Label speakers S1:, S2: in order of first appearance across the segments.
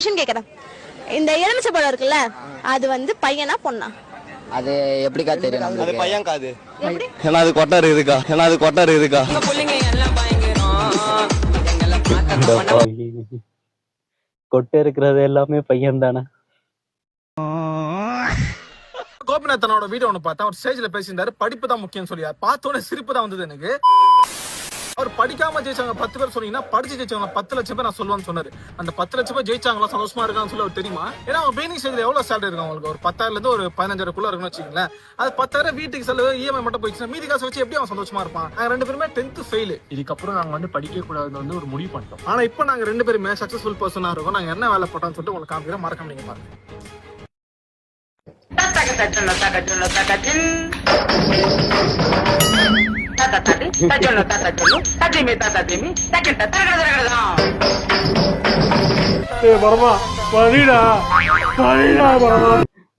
S1: Question கேக்குறேன். இந்த எலுமிச்சை பழம் இருக்குல்ல, அது வந்து பையனா பொண்ணா?
S2: அது எப்படிக்கா தெரியும்?
S3: அது பையன் காது.
S1: எப்படி?
S3: ஏன்னா அது கொட்டாரு இருக்கா, ஏன்னா அது கொட்டாரு இருக்கா.
S4: கொட்டை இருக்கிறது எல்லாமே பையன் தானே.
S5: கோபிநாத்தனோட வீடியோ ஒன்று பார்த்தா அவர் ஸ்டேஜ்ல பேசியிருந்தாரு, படிப்பு தான் முக்கியம் சொல்லி. பார்த்தோன்னே சிரிப்பு தான் வந்தது எனக்கு. அவர் படிக்காம ஜெயிச்சாங்க 10 பேர் சொன்னீங்கன்னா, படிச்சு ஜெயிச்சவங்க 10 லட்சம் பேர் நான் சொல்லுவேன்னு சொன்னாரு. அந்த 10 லட்சம் பேர் ஜெயிச்சாங்களா, சந்தோஷமா இருக்கான்னு சொல்லி அவர் தெரியுமா? ஏன்னா அவங்க பெயினிங் ஸ்டேஜ்ல எவ்வளவு சேலரி இருக்கும் அவங்களுக்கு? ஒரு 10,000 இருந்து ஒரு 15,000 இருக்குன்னு வச்சுக்கீங்களேன். அது 10,000 வீட்டுக்கு செலவு, இஎம்ஐ மட்டும் போயிடுச்சுன்னா மீதி காசு வச்சு எப்படி அவன் சந்தோஷமா இருப்பான்? நாங்க 2 பேருமே 10th ஃபெயில். இதுக்கப்புறம் நாங்க வந்து படிக்க கூடாதுன்னு வந்து ஒரு முடிவு பண்ணிட்டோம். ஆனா இப்போ நாங்க 2 பேருமே சக்சஸ்ஃபுல் பர்சனா இருக்கோம். நாங்க என்ன வேலை போட்டோம்னு சொல்லிட்டு உங்களுக்கு காமிக்கிறேன், மறக்காம நீங்க பாருங்க.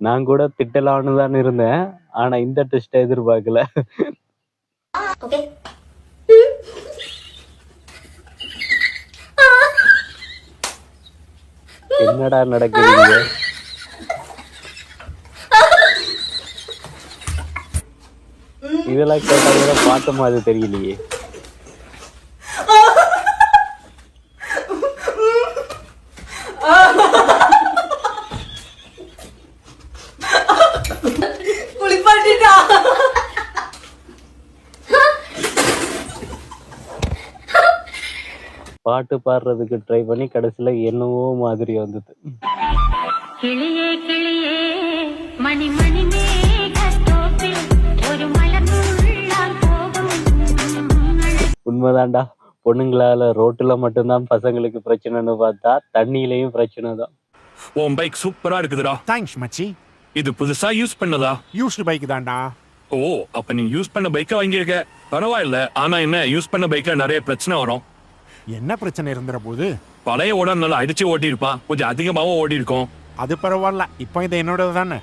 S4: நான் கூட திட்டலான்னு தான் இருந்தேன், ஆனா இந்த டெஸ்ட் எதிர்பார்க்கல. என்னடா நடக்குறீங்க? இதெல்லாம் கேட்டா பார்த்த மாதிரி தெரியலையே. பாட்டு பாடுறதுக்கு ட்ரை பண்ணி கடைசியில என்னவோ மாதிரி வந்தது.
S6: கிளியே கிளியே மணி மணி மேகத்தோப்பில் ஒரு மலர்ந்துள்ளால் போகும்.
S4: உண்மைதான்டா, பொண்ணுங்களால ரோட்டுல மட்டும்தான் பசங்களுக்கு பிரச்சனைன்னு பார்த்தா தண்ணியிலையும் பிரச்சனை தான்.
S7: உன் பைக் சூப்பரா இருக்குதுடா.
S8: தேங்க்ஸ் மச்சி.
S7: இது புதுசா யூஸ் பண்ணதா?
S8: யூஸ்டு பைக் தான்டா.
S7: ஓ, அப்ப நீ யூஸ் பண்ண பைக்கை வாங்கியிருக்க, பரவாயில்ல. ஆனா என்ன, யூஸ் பண்ண பைக்ல நிறைய பிரச்சனை வரும்.
S8: என்ன பிரச்சனை இருந்துற போது?
S7: பழைய ஓட நல்லா அடிச்சு ஓட்டி இருப்பான், கொஞ்சம் அதிகமாவும் ஓடி இருக்கும்.
S8: அது பரவாயில்ல, இப்போ இது என்னோட தானே.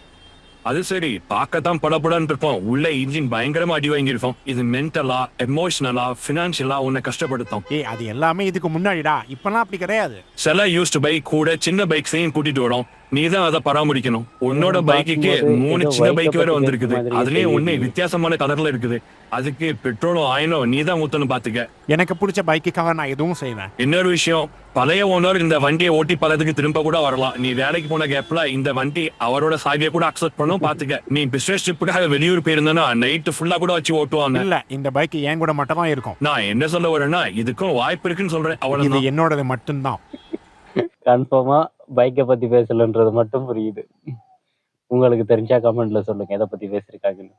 S7: அது சரி, பார்க்கத்தான் படப்படன்னு இருப்போம், உள்ள இன்ஜின் பயங்கரமா அடி வாங்கியிருப்போம். இது மென்டலா, எமோஷனலா, பினான்சியலா உன்னை கஷ்டப்படுத்தும்.
S8: அது எல்லாமே இதுக்கு முன்னாடிடா, இப்பெல்லாம் அப்படி கிடையாது.
S7: சில யூஸ்டு பைக் கூட சின்ன பைக்ஸையும் கூட்டிட்டு வரும், நீதான் அதை பராமரிக்கணும். உன்னோட பைக்குக்கு 3 சின்ன பைக் வேற வந்திருக்குது, அதுலயே ஒண்ணு வித்தியாசமான கலர்ல இருக்குது. அதுக்கு பெட்ரோலும் ஆயினும் நீதான் ஊத்தணும் பாத்துக்க.
S8: எனக்கு பிடிச்ச பைக்குக்காக நான் எதுவும் செய்வேன்.
S7: இன்னொரு விஷயம், பழைய ஓனர் இந்த வண்டியை ஓட்டி பலதுக்கு திரும்ப கூட வரலாம். நீ வேலைக்கு போன கேப்ல இந்த வண்டி அவரோட சாவியை கூட அக்செப்ட் பண்ணும் பாத்துக்க. நீ பிசினஸ் ட்ரிப்புக்காக வெளியூர் போயிருந்தா நைட் ஃபுல்லா கூட வச்சு ஓட்டுவாங்க.
S8: இல்ல, இந்த பைக் என் கூட மட்டும் தான் இருக்கும்.
S7: நான் என்ன சொல்ல வரேன்னா, இதுக்கும் வாய்ப்பு இருக்குன்னு சொல்றேன்.
S8: இது என்னோடது மட்டும்தான்.
S4: கன்ஃபார்மா பைக்கை பத்தி பேசலன்றது மட்டும் புரியுது. உங்களுக்கு தெரிஞ்சா கமெண்ட்ல சொல்லுங்க எதை பத்தி பேசிருக்காங்கன்னு.